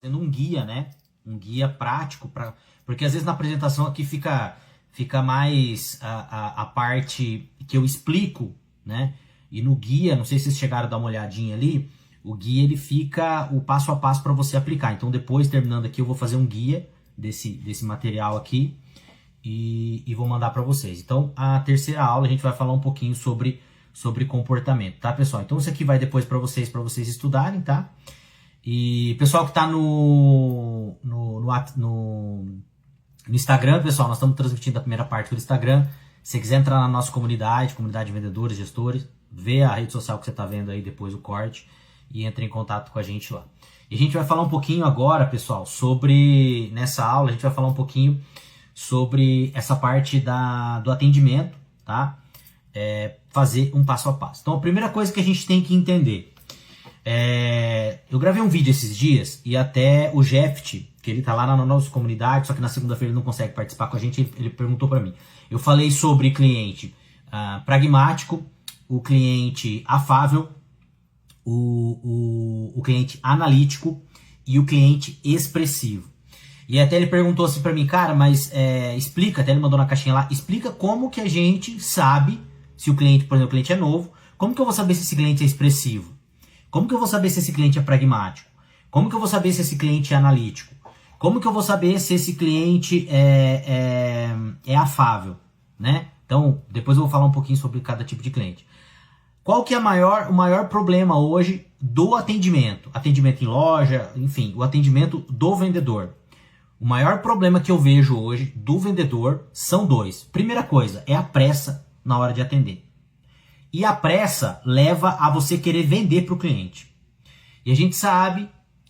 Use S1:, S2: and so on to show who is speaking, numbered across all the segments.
S1: Tendo um guia, né? Um guia prático para, porque às vezes na apresentação aqui fica mais a parte que eu explico, né? E no guia, não sei se vocês chegaram a dar uma olhadinha ali, o guia ele fica o passo a passo para você aplicar. Então depois, terminando aqui, eu vou fazer um guia desse material aqui e vou mandar para vocês. Então a terceira aula a gente vai falar um pouquinho sobre comportamento, tá, pessoal? Então isso aqui vai depois para vocês estudarem, tá? E pessoal que está no Instagram, pessoal, nós estamos transmitindo a primeira parte pelo Instagram. Se você quiser entrar na nossa comunidade de vendedores, gestores, vê a rede social que você está vendo aí depois o corte e entre em contato com a gente lá. E a gente vai falar um pouquinho agora, pessoal, nessa aula, a gente vai falar um pouquinho sobre essa parte do atendimento, tá? Fazer um passo a passo. Então a primeira coisa que a gente tem que entender, eu gravei um vídeo esses dias e até o Jeft, que ele tá lá na nossa comunidade, só que na segunda-feira ele não consegue participar com a gente, ele perguntou para mim. Eu falei sobre cliente pragmático, o cliente afável, o cliente analítico e o cliente expressivo. E até ele perguntou assim para mim, cara, mas explica, até ele mandou na caixinha lá, explica como que a gente sabe se o cliente, por exemplo, o cliente é novo, como que eu vou saber se esse cliente é expressivo? Como que eu vou saber se esse cliente é pragmático? Como que eu vou saber se esse cliente é analítico? Como que eu vou saber se esse cliente é afável, né? Então, depois eu vou falar um pouquinho sobre cada tipo de cliente. Qual que é o maior problema hoje do atendimento? Atendimento em loja, enfim, o atendimento do vendedor. O maior problema que eu vejo hoje do vendedor são dois. Primeira coisa, é a pressa na hora de atender. E a pressa leva a você querer vender para o cliente. E a gente sabe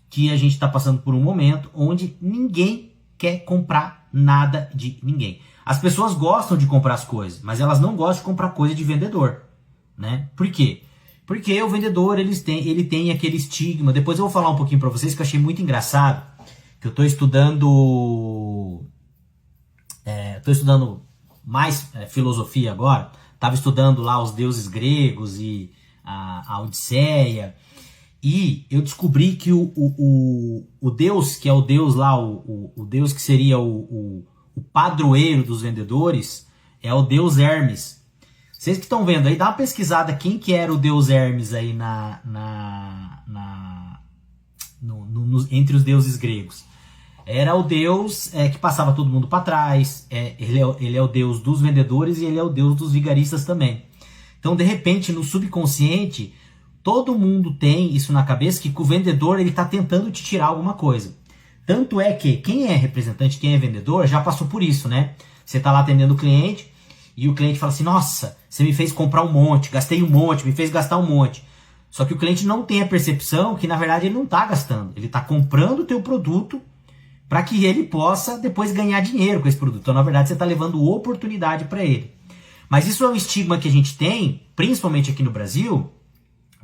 S1: que a gente está passando por um momento onde ninguém quer comprar nada de ninguém. As pessoas gostam de comprar as coisas, mas elas não gostam de comprar coisa de vendedor, né? Por quê? Porque o vendedor ele tem aquele estigma. Depois eu vou falar um pouquinho para vocês que eu achei muito engraçado, que eu estou estudando mais filosofia agora. Estava estudando lá os deuses gregos e a Odisseia, e eu descobri que o deus, que é o deus lá, o deus que seria o padroeiro dos vendedores, é o deus Hermes. Vocês que estão vendo aí, dá uma pesquisada quem que era o deus Hermes aí entre os deuses gregos. Era o deus que passava todo mundo para trás, ele é o deus dos vendedores e ele é o deus dos vigaristas também. Então, de repente, no subconsciente, todo mundo tem isso na cabeça, que o vendedor ele está tentando te tirar alguma coisa. Tanto é que quem é representante, quem é vendedor, já passou por isso, né? Você está lá atendendo o cliente e o cliente fala assim, nossa, você me fez comprar um monte, gastei um monte, me fez gastar um monte. Só que o cliente não tem a percepção que, na verdade, ele não está gastando. Ele está comprando o teu produto para que ele possa depois ganhar dinheiro com esse produto. Então, na verdade, você está levando oportunidade para ele. Mas isso é um estigma que a gente tem, principalmente aqui no Brasil,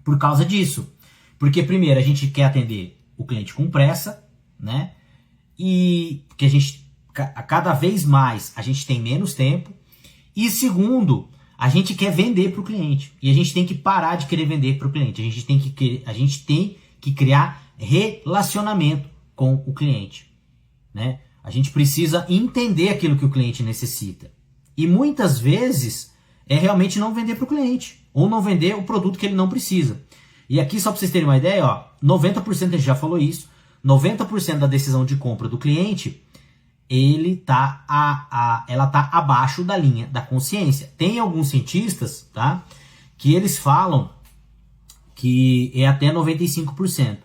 S1: por causa disso. Porque, primeiro, a gente quer atender o cliente com pressa, né? E porque cada vez mais a gente tem menos tempo. E segundo, a gente quer vender para o cliente. E a gente tem que parar de querer vender para o cliente. A gente tem que criar relacionamento com o cliente, né? A gente precisa entender aquilo que o cliente necessita. E muitas vezes é realmente não vender para o cliente. Ou não vender o produto que ele não precisa. E aqui, só para vocês terem uma ideia, ó, 90%, a gente já falou isso, 90% da decisão de compra do cliente, ela tá abaixo da linha da consciência. Tem alguns cientistas, tá, que eles falam que é até 95%.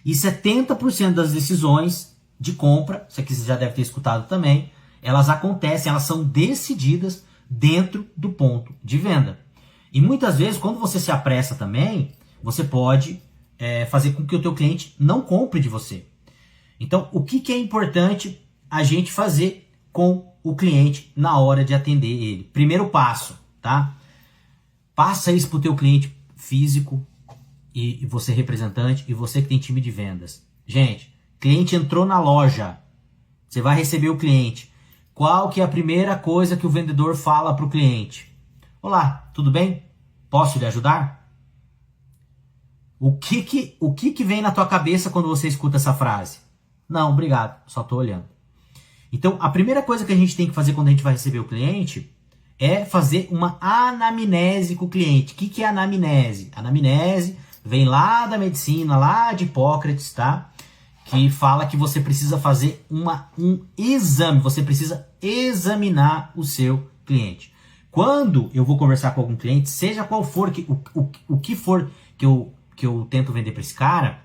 S1: E 70% das decisões de compra, isso aqui você já deve ter escutado também, elas acontecem, elas são decididas dentro do ponto de venda. E muitas vezes, quando você se apressa também, você pode fazer com que o teu cliente não compre de você. Então, o que é importante a gente fazer com o cliente na hora de atender ele? Primeiro passo, tá? Passa isso para o teu cliente físico e você representante e você que tem time de vendas. Gente, cliente entrou na loja, você vai receber o cliente. Qual que é a primeira coisa que o vendedor fala para o cliente? Olá, tudo bem? Posso lhe ajudar? O que vem na tua cabeça quando você escuta essa frase? Não, obrigado, só tô olhando. Então, a primeira coisa que a gente tem que fazer quando a gente vai receber o cliente é fazer uma anamnese com o cliente. O que é anamnese? Anamnese vem lá da medicina, lá de Hipócrates, tá? Que fala que você precisa fazer um exame, você precisa examinar o seu cliente. Quando eu vou conversar com algum cliente, seja qual for o que for que eu tento vender para esse cara,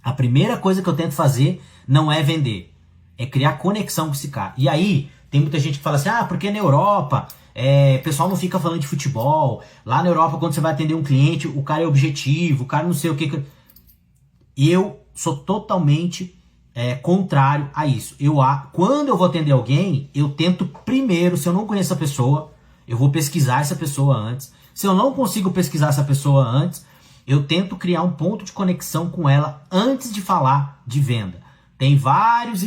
S1: a primeira coisa que eu tento fazer não é vender, é criar conexão com esse cara. E aí, tem muita gente que fala assim, porque na Europa, o pessoal não fica falando de futebol. Lá na Europa, quando você vai atender um cliente, o cara é objetivo, o cara não sei o que. Eu sou totalmente contrário a isso. Quando eu vou atender alguém, eu tento primeiro, se eu não conheço a pessoa, eu vou pesquisar essa pessoa antes. Se eu não consigo pesquisar essa pessoa antes, eu tento criar um ponto de conexão com ela antes de falar de venda. Tem vários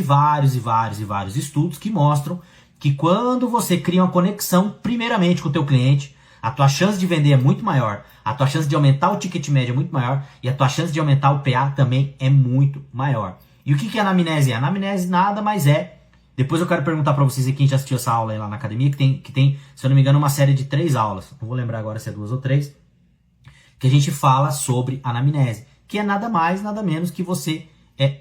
S1: estudos que mostram que quando você cria uma conexão, primeiramente com o teu cliente, a tua chance de vender é muito maior, a tua chance de aumentar o ticket médio é muito maior e a tua chance de aumentar o PA também é muito maior. E o que é anamnese? A anamnese nada mais é... Depois eu quero perguntar para vocês aqui, quem já assistiu essa aula aí lá na academia, que tem, se eu não me engano, uma série de 3 aulas. Não vou lembrar agora se é 2 ou 3. Que a gente fala sobre anamnese, que é nada mais, nada menos que você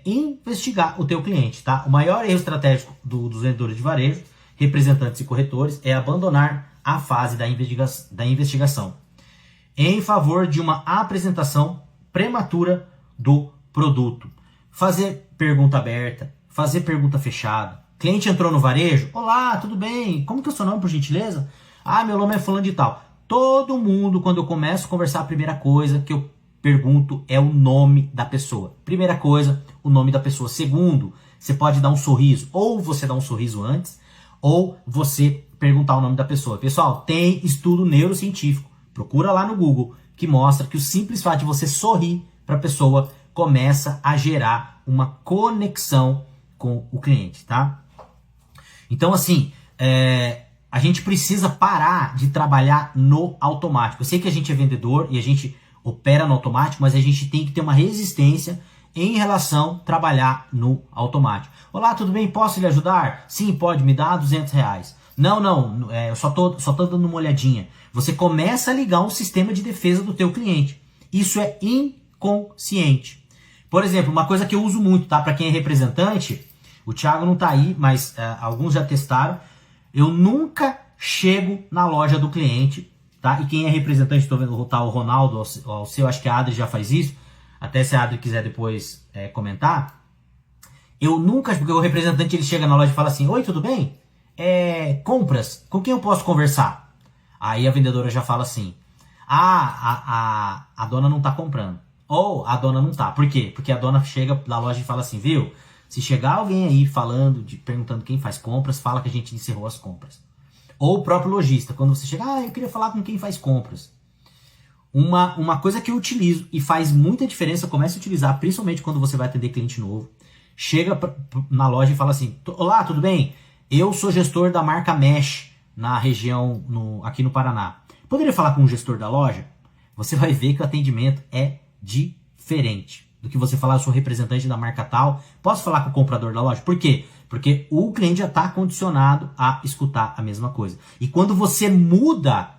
S1: investigar o teu cliente, tá? O maior erro estratégico dos vendedores de varejo, representantes e corretores, é abandonar a fase da investigação em favor de uma apresentação prematura do produto. Fazer pergunta aberta, fazer pergunta fechada. Cliente entrou no varejo, olá, tudo bem? Como que é o seu nome, por gentileza? Meu nome é fulano de tal. Todo mundo, quando eu começo a conversar, a primeira coisa que eu pergunto é o nome da pessoa. Primeira coisa, o nome da pessoa. Segundo, você pode dar um sorriso. Ou você dá um sorriso antes, ou você perguntar o nome da pessoa. Pessoal, tem estudo neurocientífico. Procura lá no Google, que mostra que o simples fato de você sorrir para a pessoa começa a gerar uma conexão com o cliente, tá? Então, assim, a gente precisa parar de trabalhar no automático. Eu sei que a gente é vendedor e a gente opera no automático, mas a gente tem que ter uma resistência em relação a trabalhar no automático. Olá, tudo bem? Posso lhe ajudar? Sim, pode, me dá R$200. Não, eu só tô dando uma olhadinha. Você começa a ligar um sistema de defesa do teu cliente. Isso é inconsciente. Por exemplo, uma coisa que eu uso muito, tá? Para quem é representante, o Thiago não tá aí, mas alguns já testaram. Eu nunca chego na loja do cliente, tá? E quem é representante, estou vendo tá, o Ronaldo, o seu, acho que a Adri já faz isso. Até se a Adri quiser depois comentar. Eu nunca, porque o representante ele chega na loja e fala assim, oi, tudo bem? Compras, com quem eu posso conversar? Aí a vendedora já fala assim, a dona não tá comprando. Ou a dona não tá. Por quê? Porque a dona chega na loja e fala assim, viu? Se chegar alguém aí perguntando quem faz compras, fala que a gente encerrou as compras. Ou o próprio lojista, quando você chega, eu queria falar com quem faz compras. Uma coisa que eu utilizo e faz muita diferença, eu começo a utilizar, principalmente quando você vai atender cliente novo, chega na loja e fala assim, olá, tudo bem? Eu sou gestor da marca Mesh na região, aqui no Paraná. Poderia falar com o gestor da loja? Você vai ver que o atendimento é diferente do que você falar, eu sou representante da marca tal, posso falar com o comprador da loja? Por quê? Porque o cliente já está condicionado a escutar a mesma coisa. E quando você muda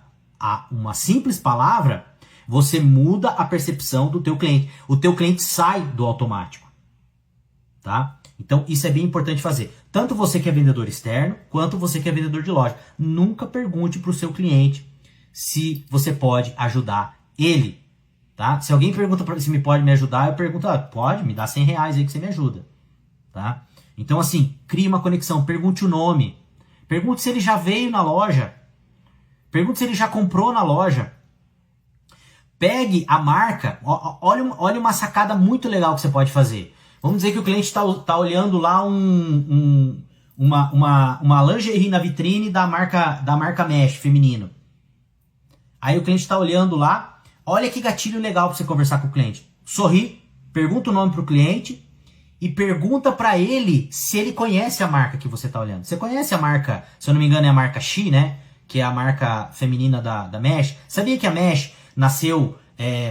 S1: uma simples palavra, você muda a percepção do teu cliente. O teu cliente sai do automático. Tá? Então isso é bem importante fazer. Tanto você que é vendedor externo, quanto você que é vendedor de loja. Nunca pergunte para o seu cliente se você pode ajudar ele. Tá? Se alguém pergunta se me pode me ajudar, eu pergunto, pode, me dá R$100 aí que você me ajuda. Tá? Então assim, crie uma conexão, pergunte o nome. Pergunte se ele já veio na loja. Pergunte se ele já comprou na loja. Pegue a marca, olha uma sacada muito legal que você pode fazer. Vamos dizer que o cliente está olhando lá uma lingerie na vitrine da marca Mesh feminino. Aí o cliente está olhando lá, olha que gatilho legal para você conversar com o cliente. Sorri, pergunta o nome para o cliente e pergunta para ele se ele conhece a marca que você está olhando. Você conhece a marca, se eu não me engano é a marca She, né? Que é a marca feminina da Mesh. Sabia que a Mesh nasceu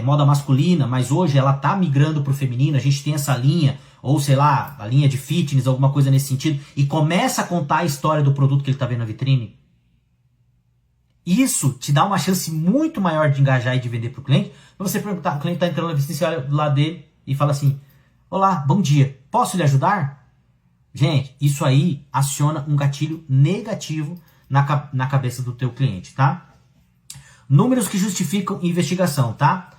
S1: moda masculina, mas hoje ela tá migrando pro feminino, a gente tem essa linha, ou sei lá, a linha de fitness, alguma coisa nesse sentido, e começa a contar a história do produto que ele tá vendo na vitrine, isso te dá uma chance muito maior de engajar e de vender pro cliente. Pra você perguntar, o cliente tá entrando na vitrine, você olha do lado dele e fala assim: olá, bom dia, posso lhe ajudar? Gente, isso aí aciona um gatilho negativo na cabeça do teu cliente, tá? Números que justificam investigação, tá?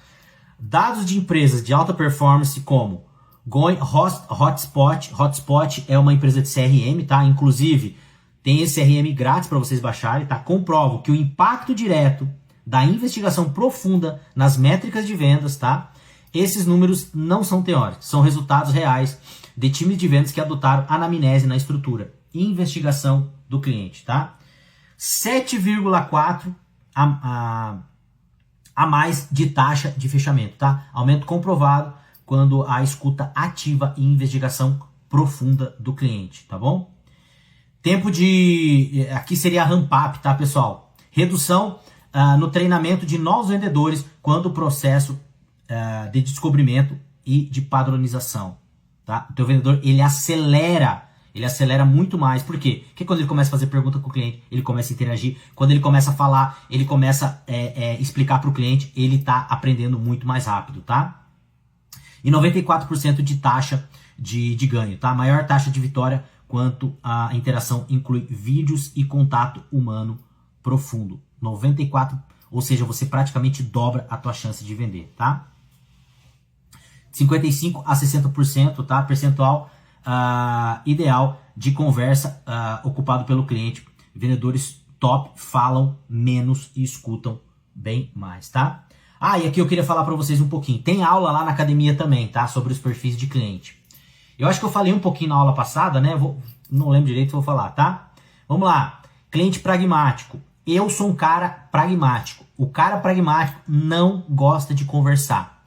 S1: Dados de empresas de alta performance como Hotspot. Hotspot é uma empresa de CRM, tá? Inclusive, tem esse CRM grátis para vocês baixarem, tá? Comprovo que o impacto direto da investigação profunda nas métricas de vendas, tá? Esses números não são teóricos, são resultados reais de times de vendas que adotaram anamnese na estrutura e investigação do cliente, tá? 7,4 a mais de taxa de fechamento, tá? Aumento comprovado quando a escuta ativa e investigação profunda do cliente, tá bom? Tempo de... Aqui seria ramp up, tá, pessoal? Redução no treinamento de novos vendedores quando o processo de descobrimento e de padronização, tá? O teu vendedor, ele acelera muito mais. Por quê? Porque quando ele começa a fazer pergunta com o cliente, ele começa a interagir. Quando ele começa a falar, ele começa a explicar para o cliente, ele está aprendendo muito mais rápido, tá? E 94% de taxa de ganho, tá? Maior taxa de vitória quanto a interação inclui vídeos e contato humano profundo. 94%, ou seja, você praticamente dobra a tua chance de vender, tá? 55% a 60%, tá? Percentual ideal de conversa ocupado pelo cliente. Vendedores top falam menos e escutam bem mais, tá? E aqui eu queria falar para vocês um pouquinho. Tem aula lá na academia também, tá? Sobre os perfis de cliente. Eu acho que eu falei um pouquinho na aula passada, né? Não lembro direito, vou falar, tá? Vamos lá. Cliente pragmático. Eu sou um cara pragmático. O cara pragmático não gosta de conversar.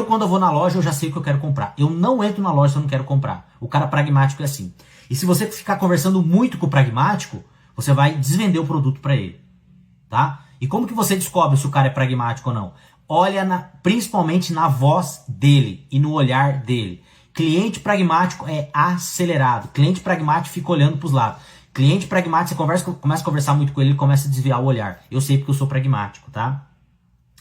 S1: Quando eu vou na loja, eu já sei o que eu quero comprar. Eu não entro na loja se eu não quero comprar. O cara pragmático é assim. E se você ficar conversando muito com o pragmático, você vai desvender o produto para ele, tá? E como que você descobre se o cara é pragmático ou não? Olha principalmente na voz dele e no olhar dele. Cliente pragmático é acelerado. Cliente pragmático fica olhando para os lados. Cliente pragmático, você começa a conversar muito com ele, ele começa a desviar o olhar. Eu sei porque eu sou pragmático, tá?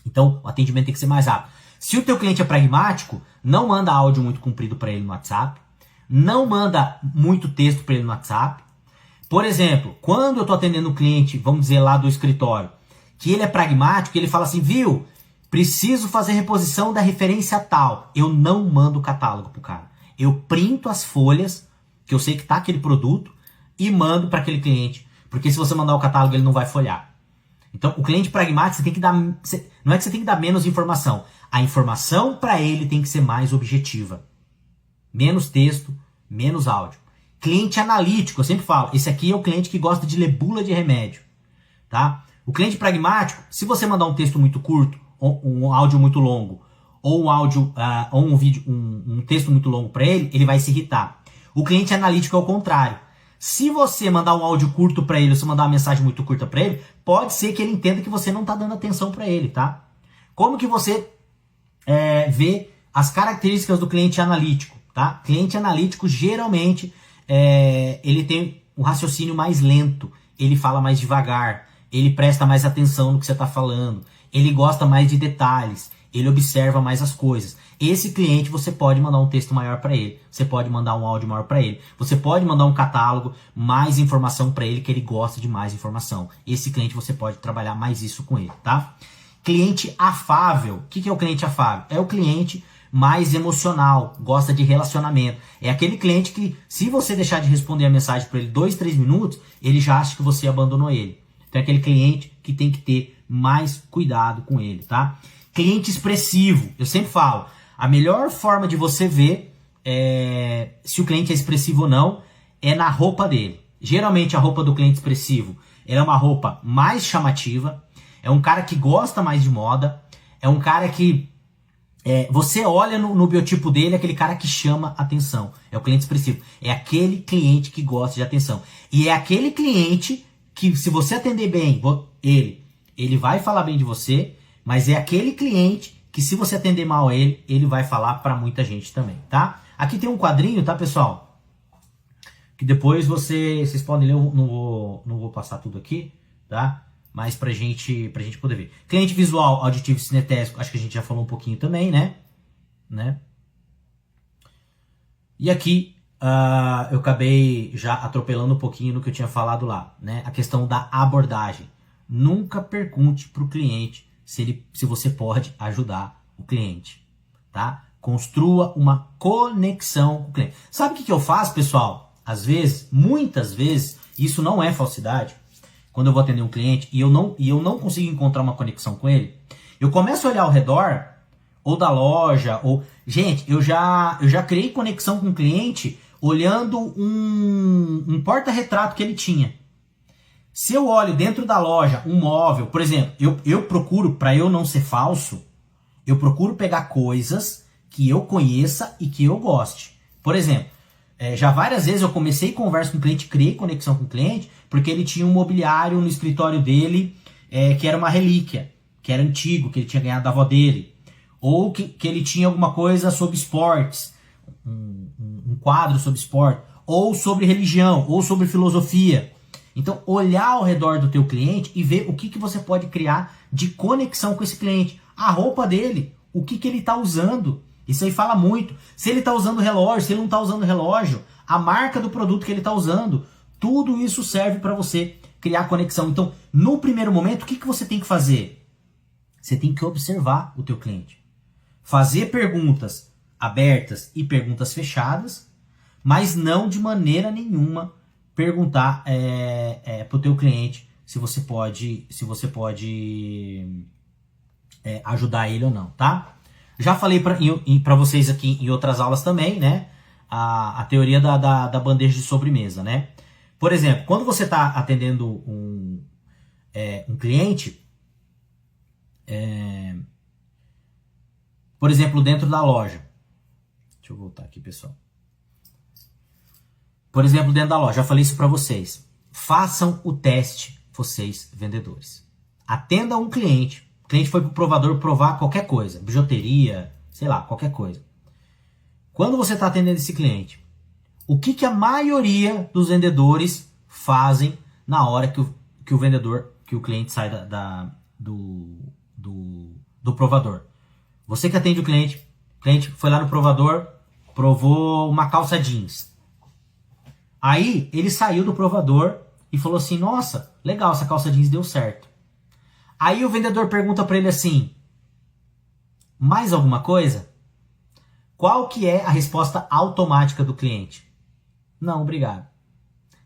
S1: Então, o atendimento tem que ser mais rápido. Se o teu cliente é pragmático, não manda áudio muito comprido para ele no WhatsApp. Não manda muito texto para ele no WhatsApp. Por exemplo, quando eu estou atendendo um cliente, vamos dizer lá do escritório, que ele é pragmático, ele fala assim, viu, preciso fazer reposição da referência tal. Eu não mando o catálogo pro cara. Eu printo as folhas, que eu sei que tá aquele produto, e mando para aquele cliente. Porque se você mandar o catálogo, ele não vai folhar. Então, o cliente pragmático, você tem que dar... Não é que você tem que dar menos informação. A informação para ele tem que ser mais objetiva. Menos texto, menos áudio. Cliente analítico, eu sempre falo, esse aqui é o cliente que gosta de ler bula de remédio, tá? O cliente pragmático, se você mandar um texto muito curto, ou um áudio muito longo, ou um áudio, ou um vídeo, um texto muito longo para ele, ele vai se irritar. O cliente analítico é o contrário. Se você mandar um áudio curto para ele, ou se mandar uma mensagem muito curta para ele, pode ser que ele entenda que você não está dando atenção para ele, tá? Como que você vê as características do cliente analítico, tá? Cliente analítico, geralmente, ele tem um raciocínio mais lento, ele fala mais devagar, ele presta mais atenção no que você está falando, ele gosta mais de detalhes, ele observa mais as coisas. Esse cliente você pode mandar um texto maior para ele, você pode mandar um áudio maior para ele, você pode mandar um catálogo, mais informação para ele, que ele gosta de mais informação. Esse cliente você pode trabalhar mais isso com ele, tá? Cliente afável. O que é o cliente afável? É o cliente mais emocional, gosta de relacionamento. É aquele cliente que, se você deixar de responder a mensagem para ele 2, 3 minutos, ele já acha que você abandonou ele. Então é aquele cliente que tem que ter mais cuidado com ele, tá? Cliente expressivo. Eu sempre falo, a melhor forma de você ver se o cliente é expressivo ou não é na roupa dele. Geralmente a roupa do cliente expressivo ela é uma roupa mais chamativa, é um cara que gosta mais de moda, é um cara que você olha no biotipo dele, é aquele cara que chama atenção. É o cliente expressivo. É aquele cliente que gosta de atenção. E é aquele cliente que, se você atender bem ele vai falar bem de você, mas é aquele cliente que se você atender mal ele, ele vai falar para muita gente também, tá? Aqui tem um quadrinho, tá, pessoal? Que depois vocês podem ler, eu não vou passar tudo aqui, tá? Mas pra gente poder ver. Cliente visual, auditivo e cinetésico, acho que a gente já falou um pouquinho também, né? E aqui eu acabei já atropelando um pouquinho no que eu tinha falado lá, né? A questão da abordagem. Nunca pergunte para o cliente se você pode ajudar o cliente, tá? Construa uma conexão com o cliente. Sabe o que eu faço, pessoal? Às vezes, muitas vezes, isso não é falsidade. Quando eu vou atender um cliente e eu não consigo encontrar uma conexão com ele, eu começo a olhar ao redor, ou da loja, ou... Gente, eu já criei conexão com o cliente olhando um porta-retrato que ele tinha. Se eu olho dentro da loja um móvel, por exemplo, eu procuro, para eu não ser falso, eu procuro pegar coisas que eu conheça e que eu goste. Por exemplo, já várias vezes eu comecei conversa com o cliente, criei conexão com o cliente, porque ele tinha um mobiliário no escritório dele que era uma relíquia, que era antigo, que ele tinha ganhado da avó dele. Ou que ele tinha alguma coisa sobre esportes, um quadro sobre esporte, ou sobre religião, ou sobre filosofia. Então, olhar ao redor do teu cliente e ver o que você pode criar de conexão com esse cliente. A roupa dele, o que ele está usando. Isso aí fala muito. Se ele está usando relógio, se ele não está usando relógio, a marca do produto que ele está usando, tudo isso serve para você criar conexão. Então, no primeiro momento, o que você tem que fazer? Você tem que observar o teu cliente. Fazer perguntas abertas e perguntas fechadas, mas não de maneira nenhuma perguntar para o teu cliente se você pode ajudar ele ou não, tá? Já falei para vocês aqui em outras aulas também, né? A teoria da bandeja de sobremesa, né? Por exemplo, quando você está atendendo um cliente, por exemplo, dentro da loja. Deixa eu voltar aqui, pessoal. Por exemplo, dentro da loja, já falei isso para vocês. Façam o teste, vocês, vendedores. Atenda um cliente. O cliente foi para o provador provar qualquer coisa. Bijuteria, sei lá, qualquer coisa. Quando você está atendendo esse cliente, o que a maioria dos vendedores fazem na hora que o cliente sai do provador? Você que atende o cliente foi lá no provador, provou uma calça jeans. Aí ele saiu do provador e falou assim, nossa, legal, essa calça jeans deu certo. Aí o vendedor pergunta para ele assim, mais alguma coisa? Qual que é a resposta automática do cliente? Não, obrigado.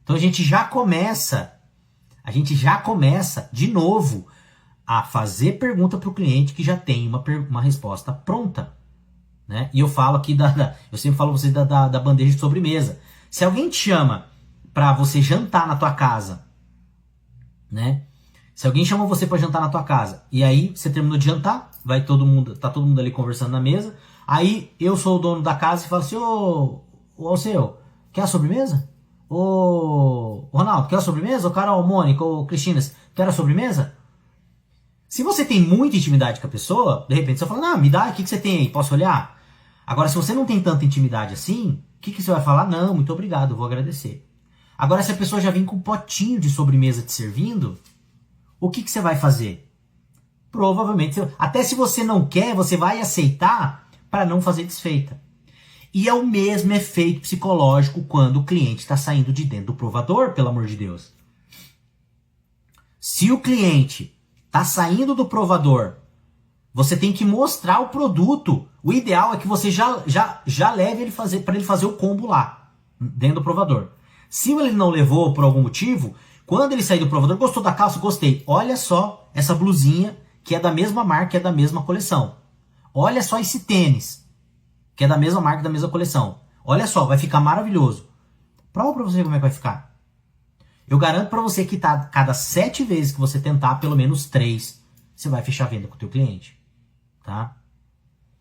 S1: Então a gente já começa de novo a fazer pergunta para o cliente que já tem uma resposta pronta, né? E eu falo aqui eu sempre falo pra vocês da bandeja de sobremesa. Se alguém te chama para você jantar na tua casa, né? Se alguém chama você para jantar na tua casa e aí você terminou de jantar, tá todo mundo ali conversando na mesa. Aí eu sou o dono da casa e falo assim, ô Alceu, quer a sobremesa? Ô Ronaldo, quer a sobremesa? Ô Carol, Mônica, ô Cristina, quer a sobremesa? Se você tem muita intimidade com a pessoa, de repente você fala, me dá, o que você tem aí? Posso olhar? Agora, se você não tem tanta intimidade assim, o que você vai falar? Não, muito obrigado, eu vou agradecer. Agora, se a pessoa já vem com um potinho de sobremesa te servindo, o que você vai fazer? Provavelmente, até se você não quer, você vai aceitar para não fazer desfeita. E é o mesmo efeito psicológico quando o cliente está saindo de dentro do provador, pelo amor de Deus. Se o cliente está saindo do provador, você tem que mostrar o produto. O ideal é que você já leve para ele fazer o combo lá, dentro do provador. Se ele não levou por algum motivo, quando ele sair do provador, gostou da calça? Gostei. Olha só essa blusinha, que é da mesma marca, que é da mesma coleção. Olha só esse tênis, que é da mesma marca, da mesma coleção. Olha só, vai ficar maravilhoso. Prova pra você como é que vai ficar. Eu garanto pra você que cada 7 vezes que você tentar, pelo menos 3, você vai fechar a venda com o teu cliente. Tá?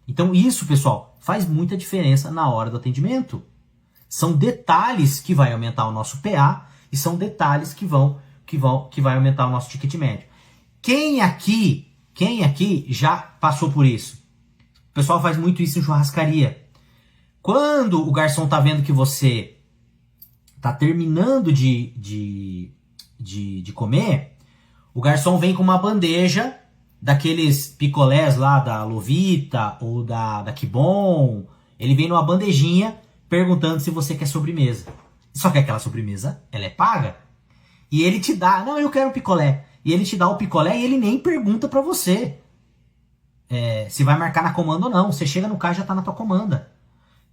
S1: Então isso, pessoal, faz muita diferença na hora do atendimento. São detalhes que vai aumentar o nosso PA e são detalhes que vai aumentar o nosso ticket médio. Quem aqui já passou por isso? pessoal faz muito isso em churrascaria. Quando o garçom tá vendo que você tá terminando de comer, o garçom vem com uma bandeja daqueles picolés lá da Lovita ou da Kibon. Ele vem numa bandejinha perguntando se você quer sobremesa. Só que aquela sobremesa, ela é paga. E ele te dá, não, eu quero um picolé. E ele te dá o picolé e ele nem pergunta pra você se vai marcar na comanda ou não. Você chega no caixa e já tá na tua comanda.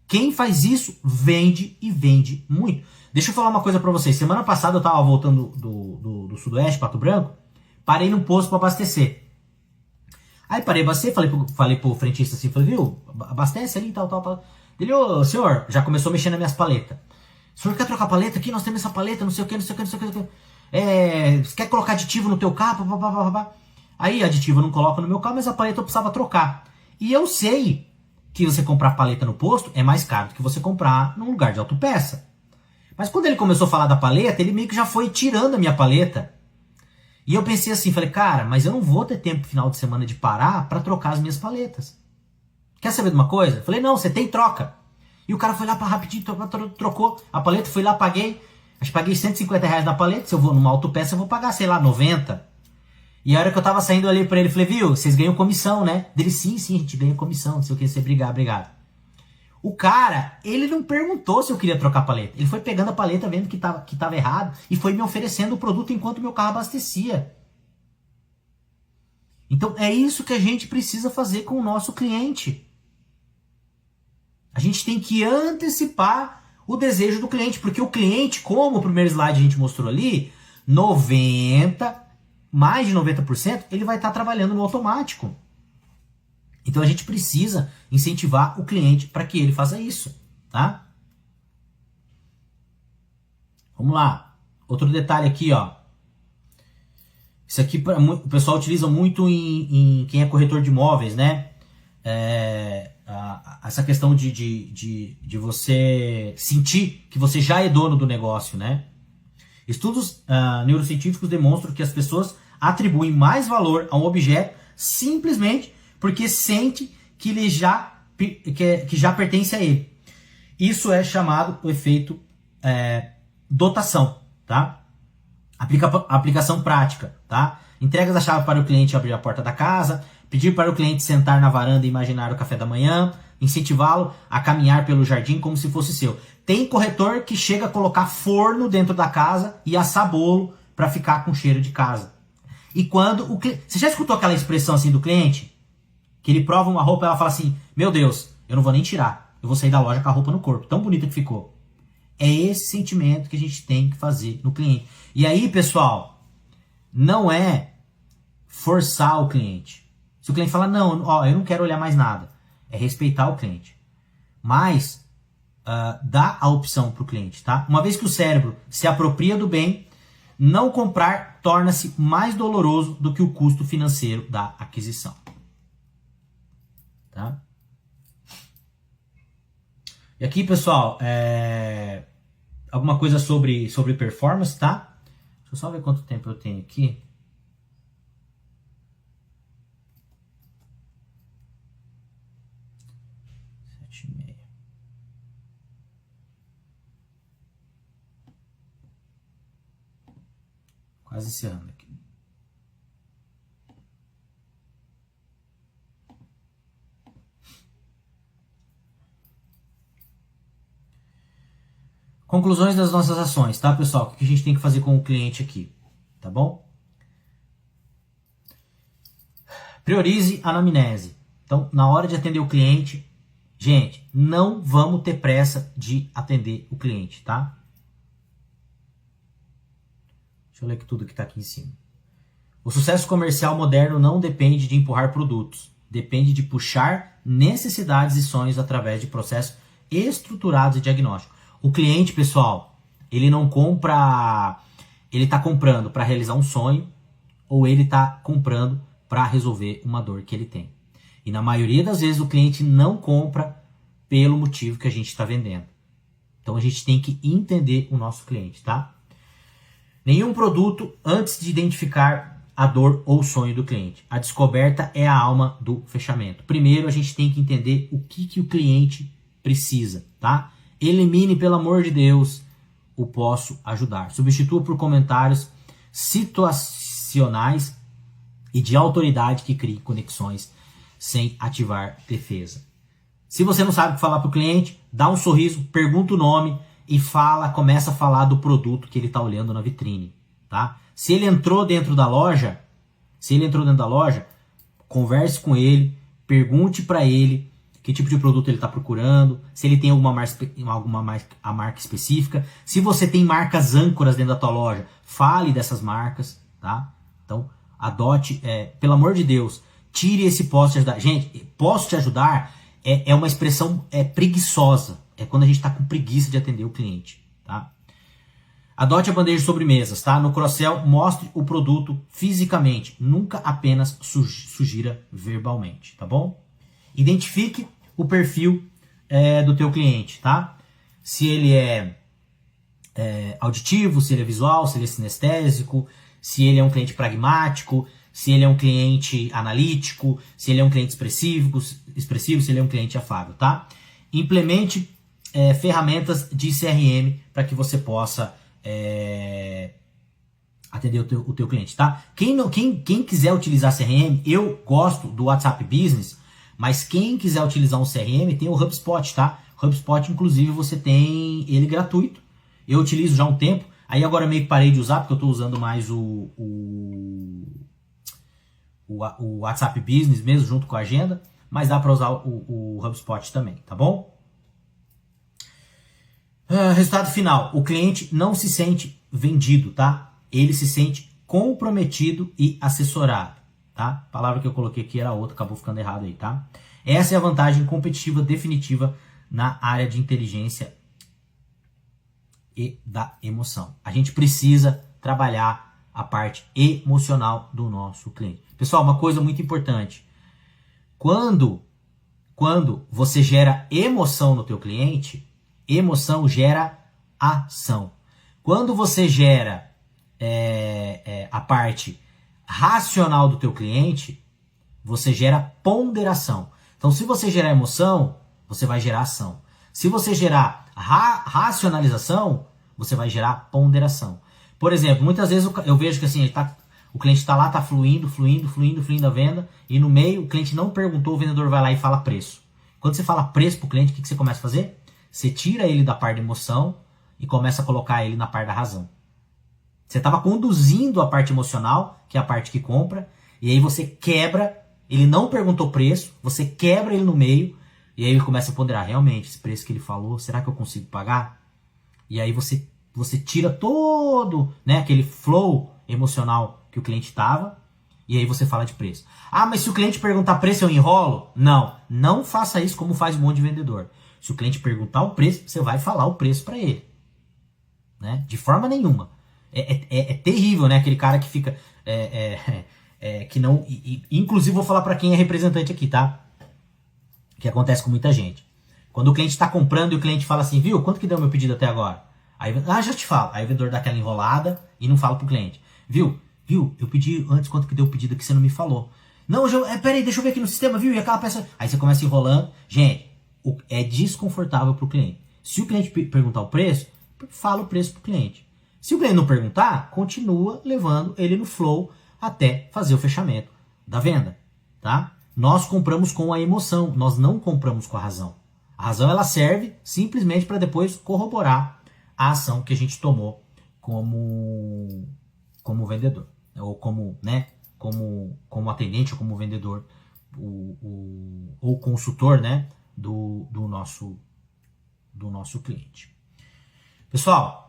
S1: Quem faz isso vende e vende muito. Deixa eu falar uma coisa pra vocês. Semana passada eu tava voltando do Sudoeste, Pato Branco, parei num posto pra abastecer. Aí parei pra abastecer, falei pro frentista assim, falei, viu, abastece ali e tal. Ele, ô senhor, já começou a mexer nas minhas paletas. O senhor quer trocar paleta aqui? Nós temos essa paleta, não sei o que. Você quer colocar aditivo no teu carro? Aí aditivo eu não coloco no meu carro, mas a paleta eu precisava trocar. E eu sei que você comprar paleta no posto é mais caro do que você comprar num lugar de autopeça. Mas quando ele começou a falar da paleta, ele meio que já foi tirando a minha paleta. E eu pensei assim, falei, cara, mas eu não vou ter tempo no final de semana de parar pra trocar as minhas paletas. Quer saber de uma coisa? Falei, não, você tem troca. E o cara foi lá para rapidinho, trocou a paleta, fui lá, paguei. Acho que paguei R$150 na paleta. Se eu vou numa autopeça, eu vou pagar, sei lá, 90. E a hora que eu tava saindo ali pra ele, falei, viu, vocês ganham comissão, né? Dele, sim, a gente ganha comissão, não sei o que, você obrigado. O cara, ele não perguntou se eu queria trocar a paleta. Ele foi pegando a paleta, vendo que tava errado, e foi me oferecendo o produto enquanto meu carro abastecia. Então é isso que a gente precisa fazer com o nosso cliente. A gente tem que antecipar o desejo do cliente, porque o cliente, como o primeiro slide a gente mostrou ali, mais de 90%, ele vai estar trabalhando no automático. Então a gente precisa incentivar o cliente para que ele faça isso, tá? Vamos lá. Outro detalhe aqui, ó. Isso aqui o pessoal utiliza muito em quem é corretor de imóveis, né? Essa questão de você sentir que você já é dono do negócio, né? Estudos neurocientíficos demonstram que as pessoas atribuem mais valor a um objeto simplesmente porque sente que ele que já pertence a ele. Isso é chamado o efeito dotação, tá? Aplicação prática, tá? Entregas da chave para o cliente abrir a porta da casa, pedir para o cliente sentar na varanda e imaginar o café da manhã, incentivá-lo a caminhar pelo jardim como se fosse seu. Tem corretor que chega a colocar forno dentro da casa e assar bolo para ficar com cheiro de casa. E quando o cliente... Você já escutou aquela expressão assim do cliente? Que ele prova uma roupa e ela fala assim, meu Deus, eu não vou nem tirar. Eu vou sair da loja com a roupa no corpo. Tão bonita que ficou. É esse sentimento que a gente tem que fazer no cliente. E aí, pessoal, não é forçar o cliente. Se o cliente falar, não, ó, eu não quero olhar mais nada. É respeitar o cliente. Mas dá a opção para o cliente, tá? Uma vez que o cérebro se apropria do bem, não comprar torna-se mais doloroso do que o custo financeiro da aquisição. Tá? E aqui, pessoal, alguma coisa sobre performance, tá? Deixa eu só ver quanto tempo eu tenho aqui. Quase encerrando aqui. Conclusões das nossas ações, tá, pessoal? O que a gente tem que fazer com o cliente aqui, tá bom? Priorize a anamnese. Então, na hora de atender o cliente, gente, não vamos ter pressa de atender o cliente, tá? Deixa eu ler aqui tudo que está aqui em cima. O sucesso comercial moderno não depende de empurrar produtos. Depende de puxar necessidades e sonhos através de processos estruturados e diagnósticos. O cliente, pessoal, ele não compra... Ele está comprando para realizar um sonho ou ele está comprando para resolver uma dor que ele tem. E na maioria das vezes o cliente não compra pelo motivo que a gente está vendendo. Então a gente tem que entender o nosso cliente, tá? Nenhum produto, antes de identificar a dor ou o sonho do cliente. A descoberta é a alma do fechamento. Primeiro, a gente tem que entender o que o cliente precisa, tá? Elimine, pelo amor de Deus, o posso ajudar. Substitua por comentários situacionais e de autoridade que criem conexões sem ativar defesa. Se você não sabe o que falar para o cliente, dá um sorriso, pergunta o nome e começa a falar do produto que ele está olhando na vitrine, tá? Se ele entrou dentro da loja, converse com ele, pergunte para ele que tipo de produto ele está procurando, se ele tem alguma marca específica. Se você tem marcas âncoras dentro da tua loja, fale dessas marcas, tá? Então, adote, pelo amor de Deus, tire esse posso te ajudar. Gente, posso te ajudar é uma expressão preguiçosa. É quando a gente está com preguiça de atender o cliente, tá? Adote a bandeja de sobremesas, tá? No cross-sell, mostre o produto fisicamente, nunca apenas sugira verbalmente, tá bom? Identifique o perfil do teu cliente, tá? Se ele é auditivo, se ele é visual, se ele é sinestésico, se ele é um cliente pragmático, se ele é um cliente analítico, se ele é um cliente expressivo, se ele é um cliente afável, tá? Implemente ferramentas de CRM para que você possa atender o teu cliente, tá? Quem quiser utilizar CRM, eu gosto do WhatsApp Business, mas quem quiser utilizar um CRM tem o HubSpot, tá? O HubSpot, inclusive, você tem ele gratuito. Eu utilizo já há um tempo, aí agora meio que parei de usar, porque eu estou usando mais o WhatsApp Business mesmo, junto com a agenda, mas dá para usar o HubSpot também, tá bom? Resultado final, o cliente não se sente vendido, tá? Ele se sente comprometido e assessorado, tá? A palavra que eu coloquei aqui era outra, acabou ficando errado aí, tá? Essa é a vantagem competitiva definitiva na área de inteligência e da emoção. A gente precisa trabalhar a parte emocional do nosso cliente. Pessoal, uma coisa muito importante. Quando você gera emoção no teu cliente, emoção gera ação. Quando você gera a parte racional do teu cliente, você gera ponderação. Então, se você gerar emoção, você vai gerar ação. Se você gerar racionalização, você vai gerar ponderação. Por exemplo, muitas vezes eu vejo que assim, o cliente está lá, está fluindo a venda, e no meio o cliente não perguntou, o vendedor vai lá e fala preço. Quando você fala preço para o cliente, o que você começa a fazer? Você tira ele da parte da emoção e começa a colocar ele na parte da razão. Você estava conduzindo a parte emocional, que é a parte que compra, e aí você quebra, ele não perguntou preço, você quebra ele no meio, e aí ele começa a ponderar, realmente, esse preço que ele falou, será que eu consigo pagar? E aí você tira todo, né, aquele flow emocional que o cliente estava, e aí você fala de preço. Ah, mas se o cliente perguntar preço eu enrolo? Não faça isso como faz um monte de vendedor. Se o cliente perguntar o preço, você vai falar o preço para ele. Né? De forma nenhuma. É terrível, né? Aquele cara que fica... que não... inclusive, vou falar para quem é representante aqui, tá? Que acontece com muita gente. Quando o cliente está comprando e o cliente fala assim, viu, quanto que deu meu pedido até agora? Aí, já te falo. Aí o vendedor dá aquela enrolada e não fala pro cliente. Viu, eu pedi antes quanto que deu o pedido que você não me falou. Não, peraí, deixa eu ver aqui no sistema, viu? E aquela peça... Aí você começa enrolando. Gente, é desconfortável pro cliente. Se o cliente perguntar o preço, fala o preço pro cliente. Se o cliente não perguntar, continua levando ele no flow até fazer o fechamento da venda, tá? Nós compramos com a emoção, nós não compramos com a razão. A razão ela serve simplesmente para depois corroborar a ação que a gente tomou como vendedor, ou como atendente, ou como vendedor, ou consultor, né, do nosso cliente. Pessoal,